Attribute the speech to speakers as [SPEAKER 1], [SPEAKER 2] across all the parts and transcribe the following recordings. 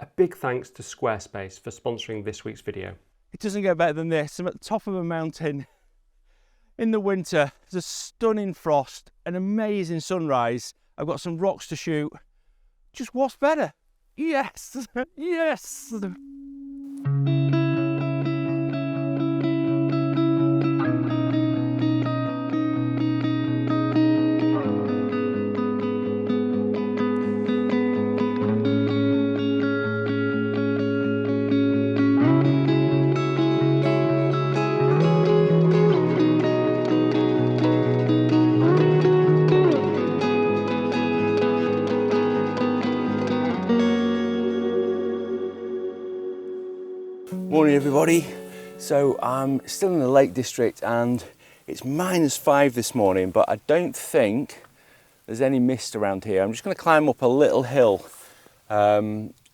[SPEAKER 1] A big thanks to Squarespace for sponsoring this week's video.
[SPEAKER 2] It doesn't get better than this. I'm at the top of a mountain in the winter. There's a stunning frost, an amazing sunrise. I've got some rocks to shoot. Just what's better? Yes, yes. Morning everybody. So I'm still in the Lake District and it's -5 this morning, but I don't think there's any mist around here. I'm just going to climb up a little hill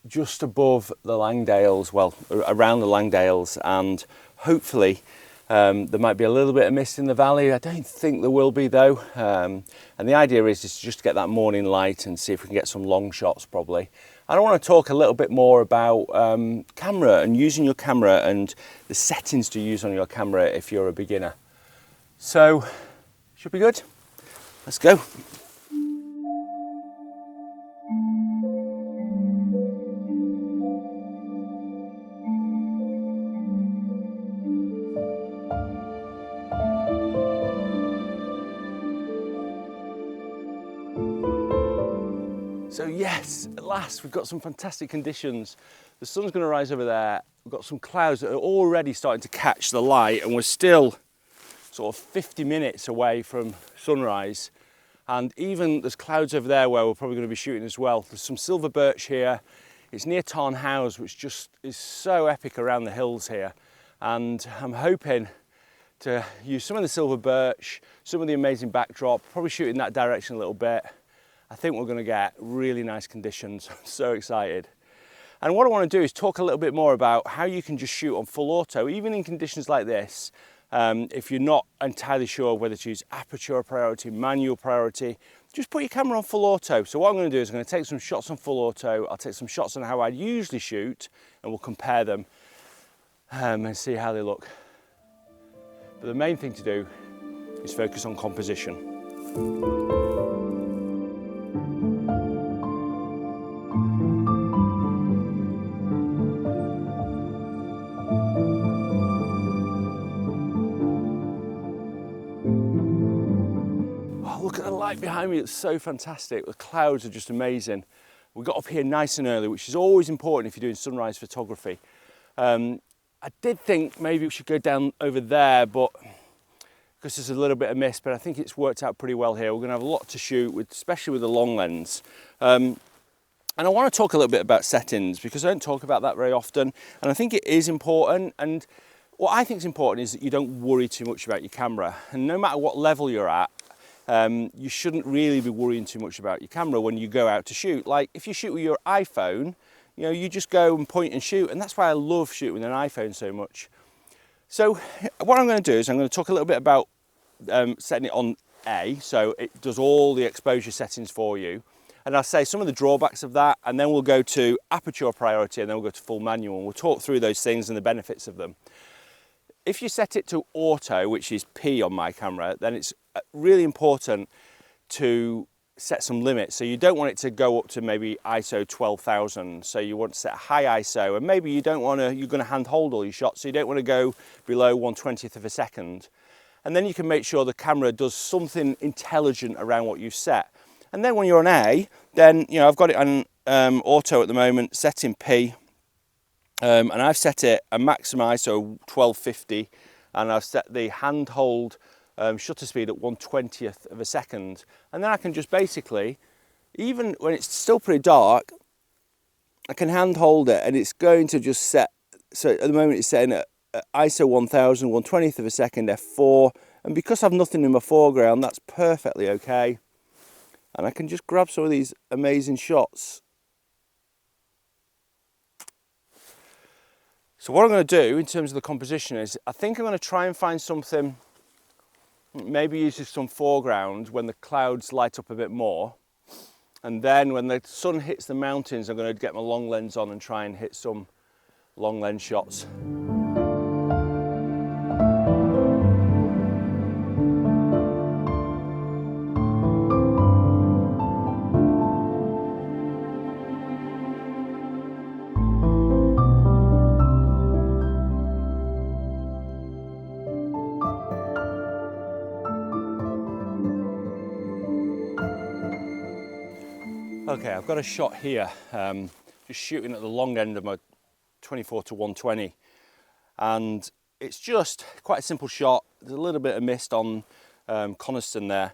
[SPEAKER 2] just above the Langdales, well around the Langdales, and hopefully there might be a little bit of mist in the valley. I don't think there will be though, and the idea is just to get that morning light and see if we can get some long shots probably. And I want to talk a little bit more about camera and using your camera and the settings to use on your camera if you're a beginner. So, should be good. Let's go. So yes, at last we've got some fantastic conditions. The sun's going to rise over there. We've got some clouds that are already starting to catch the light, and we're still sort of 50 minutes away from sunrise. And even there's clouds over there where we're probably going to be shooting as well. There's some silver birch here. It's near Tarn House, which just is so epic around the hills here. And I'm hoping to use some of the silver birch, some of the amazing backdrop, probably shoot in that direction a little bit. I think we're going to get really nice conditions. I'm so excited. And what I want to do is talk a little bit more about how you can just shoot on full auto, even in conditions like this. If you're not entirely sure whether to use aperture priority, manual priority, just put your camera on full auto. So what I'm going to do is I'm going to take some shots on full auto. I'll take some shots on how I usually shoot, and we'll compare them and see how they look. But the main thing to do is focus on composition. Look at the light behind me, it's so fantastic. The clouds are just amazing. We got up here nice and early, which is always important if you're doing sunrise photography. I did think maybe we should go down over there, but because there's a little bit of mist, but I think it's worked out pretty well here. We're going to have a lot to shoot, with, especially with the long lens. And I want to talk a little bit about settings, because I don't talk about that very often, and I think it is important. And what I think is important is that you don't worry too much about your camera. And no matter what level you're at, you shouldn't really be worrying too much about your camera when you go out to shoot. Like if you shoot with your iPhone, you know, you just go and point and shoot, and that's why I love shooting with an iPhone so much. So what I'm going to do is I'm going to talk a little bit about setting it on A, so it does all the exposure settings for you. And I'll say some of the drawbacks of that, and then we'll go to aperture priority, and then we'll go to full manual, and we'll talk through those things and the benefits of them. If you set it to auto, which is P on my camera, then it's really important to set some limits. So you don't want it to go up to maybe ISO 12,000. So you want to set a high ISO, and maybe you don't want to, you're going to hand hold all your shots, so you don't want to go below 1/20th of a second. And then you can make sure the camera does something intelligent around what you've set. And then when you're on A, then, you know, I've got it on auto at the moment, set in P. And I've set it a maximum ISO 1250, and I've set the handhold shutter speed at 1/20th of a second. And then I can just basically, even when it's still pretty dark, I can handhold it, and it's going to just set. So at the moment it's setting at ISO 1000, 1/20th of a second, f4. And because I've nothing in my foreground, that's perfectly okay. And I can just grab some of these amazing shots. So what I'm going to do in terms of the composition is, I think I'm going to try and find something, maybe use some foreground when the clouds light up a bit more. And then when the sun hits the mountains, I'm going to get my long lens on and try and hit some long lens shots. Okay, I've got a shot here, just shooting at the long end of my 24 to 120, and it's just quite a simple shot. There's a little bit of mist on Coniston there,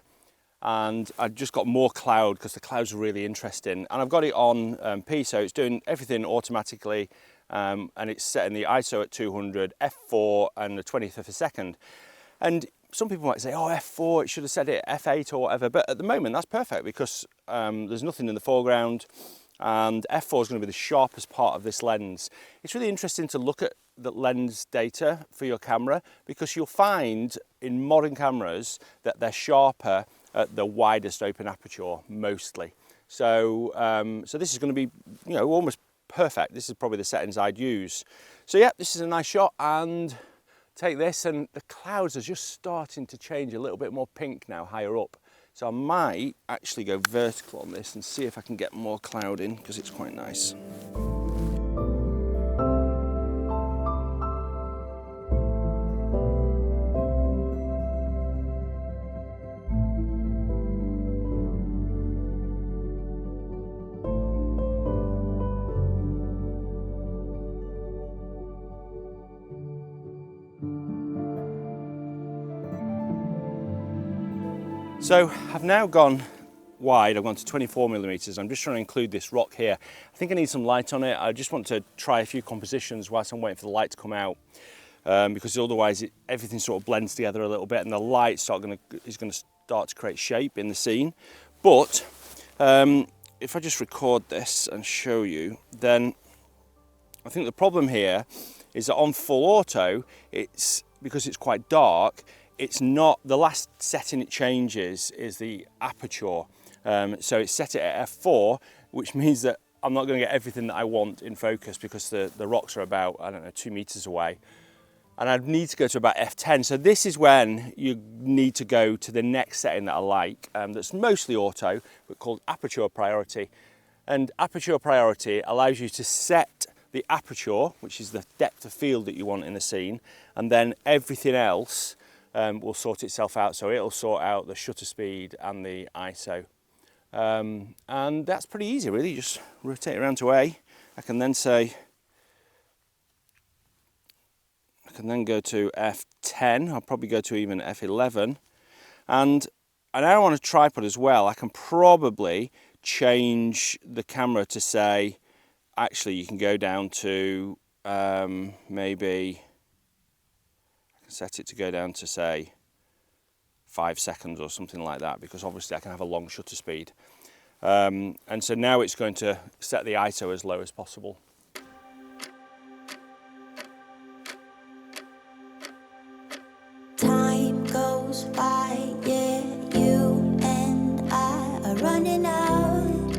[SPEAKER 2] and I've just got more cloud because the clouds are really interesting, and I've got it on P, so it's doing everything automatically, and it's setting the ISO at 200, f4 and the 20th of a second. And some people might say, oh, f4, it should have set it at f8 or whatever, but at the moment that's perfect because there's nothing in the foreground, and f4 is going to be the sharpest part of this lens. It's really interesting to look at the lens data for your camera because you'll find in modern cameras that they're sharper at the widest open aperture mostly. So, so this is going to be, you know, almost perfect. This is probably the settings I'd use. So yeah, this is a nice shot, and take this, and the clouds are just starting to change a little bit more pink now higher up. So I might actually go vertical on this and see if I can get more cloud in because it's quite nice. So I've now gone wide, I've gone to 24mm. I'm just trying to include this rock here. I think I need some light on it. I just want to try a few compositions whilst I'm waiting for the light to come out, because otherwise everything sort of blends together a little bit, and the light is going to start to create shape in the scene. But if I just record this and show you, then I think the problem here is that on full auto, because it's quite dark, it's not, the last setting it changes is the aperture. So it's set it at f4, which means that I'm not going to get everything that I want in focus because the rocks are about, I don't know, 2 meters away. And I'd need to go to about f10. So this is when you need to go to the next setting that I like, that's mostly auto, but called aperture priority. And aperture priority allows you to set the aperture, which is the depth of field that you want in the scene, and then everything else will sort itself out. So it'll sort out the shutter speed and the ISO. And that's pretty easy, really. You just rotate it around to A. I can then go to F10. I'll probably go to even F11. And I now want a tripod as well. I can probably change the camera to say, actually, you can go down to maybe, I can set it to go down to say 5 seconds or something like that, because obviously I can have a long shutter speed. And so now it's going to set the ISO as low as possible.
[SPEAKER 3] Time goes by, yeah, you and I are running out,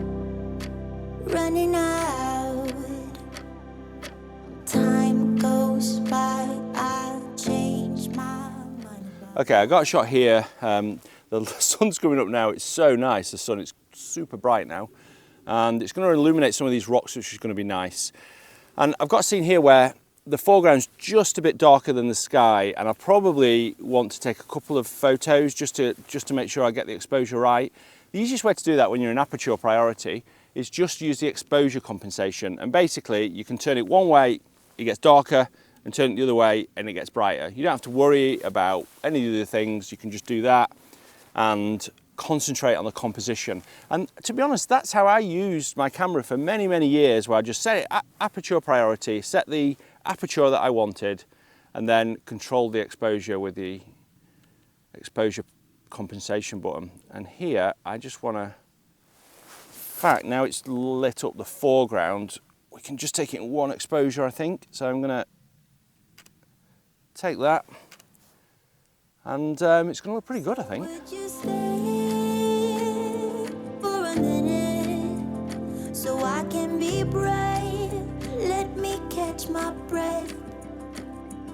[SPEAKER 3] running out. Time goes by, I'll change my mind.
[SPEAKER 2] Okay, I got a shot here. The sun's coming up now. It's so nice, the sun. It's super bright now. And it's going to illuminate some of these rocks, which is going to be nice. And I've got a scene here where the foreground's just a bit darker than the sky, and I probably want to take a couple of photos just to make sure I get the exposure right. The easiest way to do that when you're in aperture priority is just use the exposure compensation, and basically you can turn it one way, it gets darker, and turn it the other way and it gets brighter. You don't have to worry about any of the other things. You can just do that and concentrate on the composition. And to be honest, that's how I used my camera for many, many years, where I just set it at aperture priority, set the aperture that I wanted, and then control the exposure with the exposure compensation button. And here I just want to, in fact, now it's lit up the foreground, we can just take it in one exposure, I think. So I'm going to take that, and it's going to look pretty good, I think.
[SPEAKER 3] Would you stay for a minute? my breath.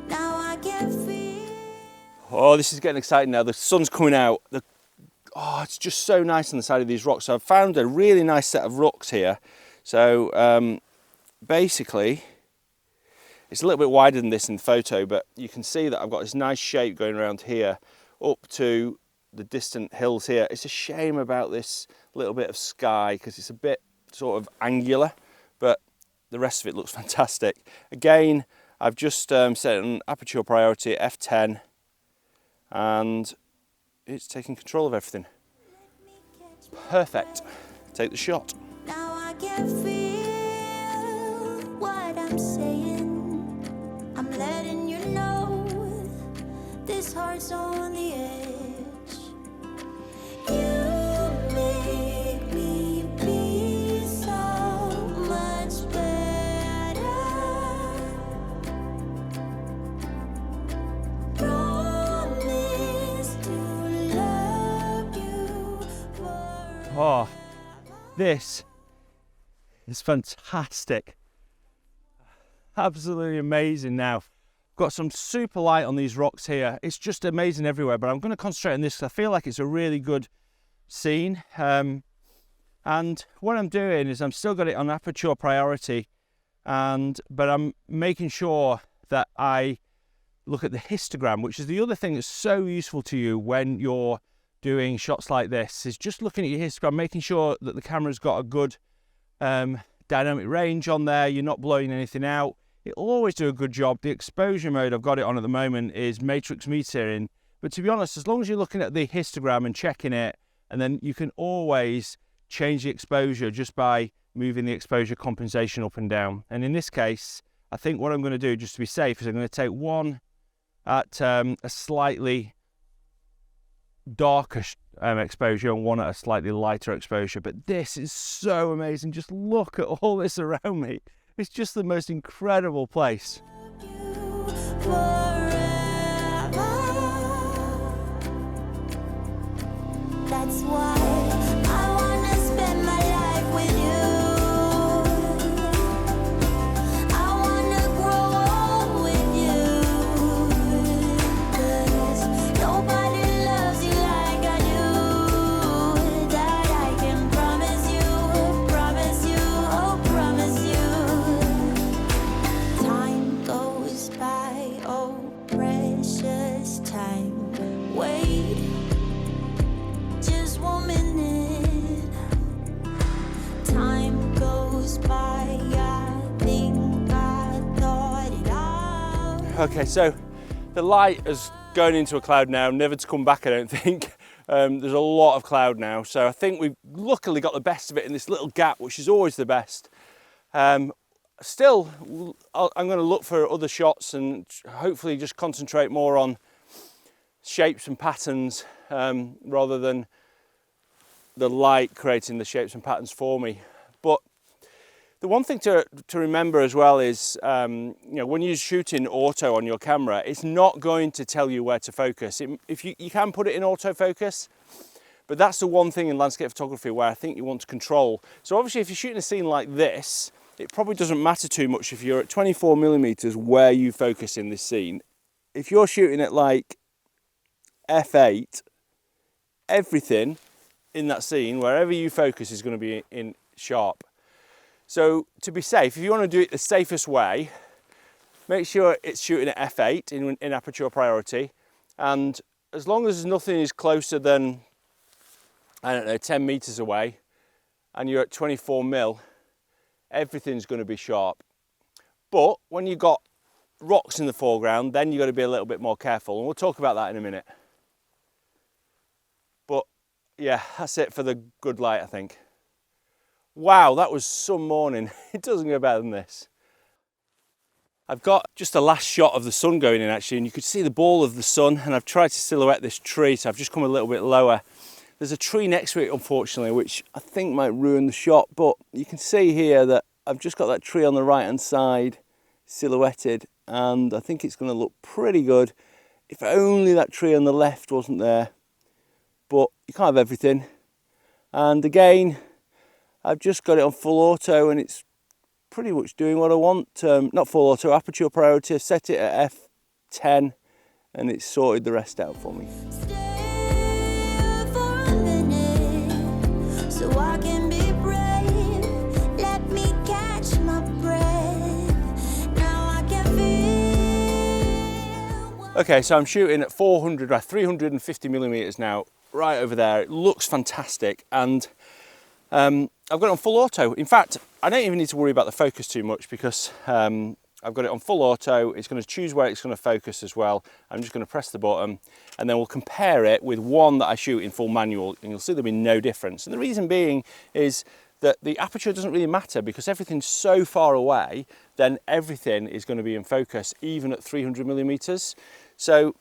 [SPEAKER 3] Now I can feel.
[SPEAKER 2] Oh, this is getting exciting now. The sun's coming out. Oh, it's just so nice on the side of these rocks. So I've found a really nice set of rocks here. So basically, it's a little bit wider than this in the photo, but you can see that I've got this nice shape going around here up to the distant hills here. It's a shame about this little bit of sky because it's a bit sort of angular, but the rest of it looks fantastic. Again, I've just set an aperture priority at f10 and it's taking control of everything. Perfect. Take the shot.
[SPEAKER 3] Now I can feel what I'm saying. I'm letting you know this heart's on the edge. You make me feel so much better. Promise to love you forever.
[SPEAKER 2] Oh, this is fantastic. Absolutely amazing now. Got some super light on these rocks here. It's just amazing everywhere, but I'm going to concentrate on this because I feel like it's a really good scene. And what I'm doing is I'm still got it on aperture priority, but I'm making sure that I look at the histogram, which is the other thing that's so useful to you when you're doing shots like this, is just looking at your histogram, making sure that the camera's got a good dynamic range on there, you're not blowing anything out. It'll always do a good job. The exposure mode I've got it on at the moment is matrix metering, but to be honest, as long as you're looking at the histogram and checking it, and then you can always change the exposure just by moving the exposure compensation up and down. And in this case, I think what I'm going to do, just to be safe, is I'm going to take one at a slightly darker exposure and one at a slightly lighter exposure. But this is so amazing. Just look at all this around me. It's just the most incredible place.
[SPEAKER 3] That's why I wanna spend my life with you. I wanna grow old with you. 'Cause nobody loves you like I do. That I can promise you, oh promise you. Time goes by, oh precious time. Wait. Just 1 minute. Time goes by. I think I thought it out.
[SPEAKER 2] Okay, so the light is going into a cloud now, never to come back, I don't think. There's a lot of cloud now, so I think we've luckily got the best of it in this little gap, which is always the best. Still, I'm going to look for other shots and hopefully just concentrate more on shapes and patterns rather than the light creating the shapes and patterns for me. But the one thing to remember as well is, you know, when you're shooting auto on your camera, it's not going to tell you where to focus. If you can put it in autofocus, but that's the one thing in landscape photography where I think you want to control. So obviously if you're shooting a scene like this, it probably doesn't matter too much if you're at 24mm where you focus in this scene. If you're shooting at like f8, everything in that scene, wherever you focus, is going to be in sharp. So to be safe, if you want to do it the safest way, make sure it's shooting at f8 in aperture priority, and as long as nothing is closer than, I don't know, 10 meters away, and you're at 24mm, everything's going to be sharp. But when you've got rocks in the foreground, then you've got to be a little bit more careful, and we'll talk about that in a minute. But yeah, that's it for the good light, I think. Wow, that was some morning. It doesn't go better than this. I've got just a last shot of the sun going in actually, and you could see the ball of the sun, and I've tried to silhouette this tree, so I've just come a little bit lower. There's a tree next to it, unfortunately, which I think might ruin the shot, but you can see here that I've just got that tree on the right hand side silhouetted, and I think it's going to look pretty good. If only that tree on the left wasn't there, but you can't have everything. And again, I've just got it on full auto, and it's pretty much doing what I want. Not full auto, aperture priority. I've set it at f10 and it's sorted the rest out for me.
[SPEAKER 3] Stay for a minute, so I can be brave. Let me catch my breath. Now I can feel.
[SPEAKER 2] Okay, so I'm shooting at 350 millimeters now, right over there. It looks fantastic, and I've got it on full auto. In fact, I don't even need to worry about the focus too much because I've got it on full auto. It's going to choose where it's going to focus as well. I'm just going to press the button and then we'll compare it with one that I shoot in full manual, and you'll see there'll be no difference. And the reason being is that the aperture doesn't really matter because everything's so far away, then everything is going to be in focus, even at 300 millimeters. So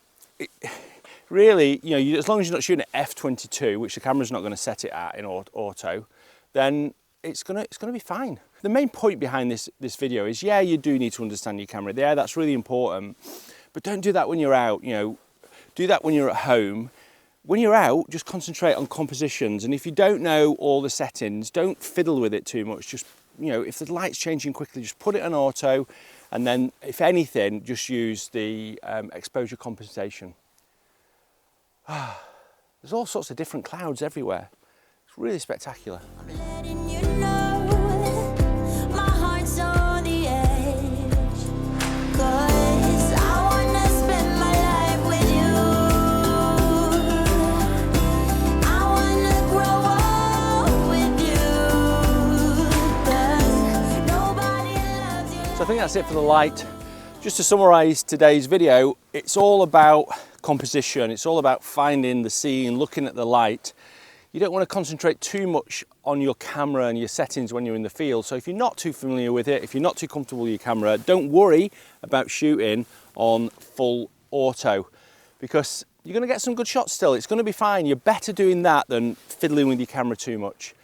[SPEAKER 2] really, you know, as long as you're not shooting at f22, which the camera's not going to set it at in auto, then it's gonna be fine. The main point behind this video is, yeah, you do need to understand your camera. Yeah, that's really important, but don't do that when you're out. You know, do that when you're at home. When you're out, just concentrate on compositions. And if you don't know all the settings, don't fiddle with it too much. Just, you know, if the light's changing quickly, just put it on auto, and then if anything, just use the exposure compensation. There's all sorts of different clouds everywhere. It's really spectacular.
[SPEAKER 3] Letting you know my heart's on the edge, 'cause I wanna spend my life with you. I wanna grow up with you, 'cause nobody loves you.
[SPEAKER 2] So I think that's it for the light. Just to summarize today's video, it's all about composition. It's all about finding the scene, looking at the light. You don't want to concentrate too much on your camera and your settings when you're in the field. So if you're not too familiar with it, if you're not too comfortable with your camera, don't worry about shooting on full auto because you're going to get some good shots still. It's going to be fine. You're better doing that than fiddling with your camera too much.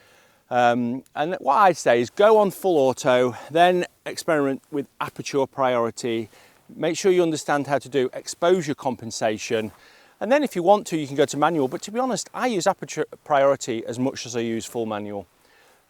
[SPEAKER 2] And what I'd say is go on full auto, then experiment with aperture priority. Make sure you understand how to do exposure compensation. And then if you want to, you can go to manual. But to be honest, I use aperture priority as much as I use full manual.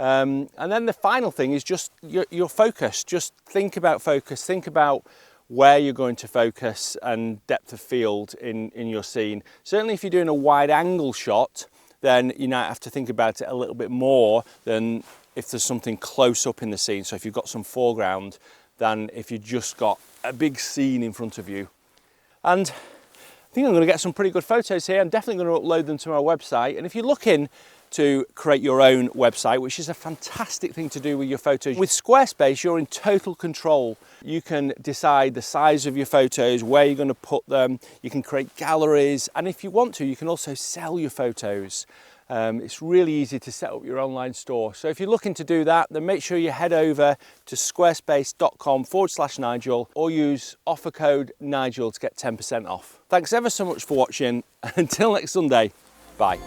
[SPEAKER 2] And then the final thing is just your focus. Just think about focus. Think about where you're going to focus and depth of field in your scene. Certainly if you're doing a wide angle shot, then you might have to think about it a little bit more than if there's something close up in the scene. So if you've got some foreground, than if you just got a big scene in front of you. And I think I'm going to get some pretty good photos here. I'm definitely going to upload them to my website. And if you're looking to create your own website, which is a fantastic thing to do with your photos, with Squarespace, you're in total control. You can decide the size of your photos, where you're going to put them. You can create galleries. And if you want to, you can also sell your photos. It's really easy to set up your online store. So if you're looking to do that, then make sure you head over to squarespace.com/Nigel or use offer code Nigel to get 10% off. Thanks ever so much for watching. Until next Sunday, bye.